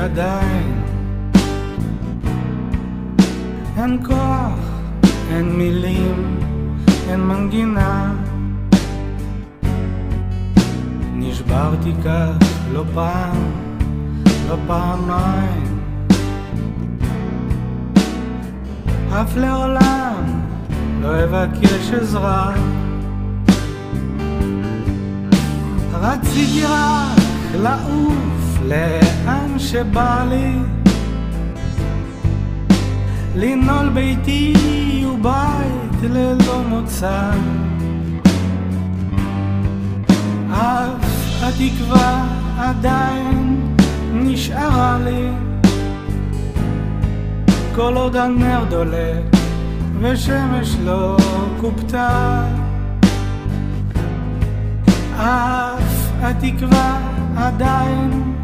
שעדיין אין כוח, אין מילים, אין מנגינה. נשברתי כך לא פעם, לא פעמיים, אף לעולם לא אבקש עזרה. רציתי רק לעוף לאן שבא לי, לנעול ביתי ובית ללא מוצא. אף התקווה עדיין נשארה לי, כל עוד הנר דולק ושמש לא קופתה. אף התקווה עדיין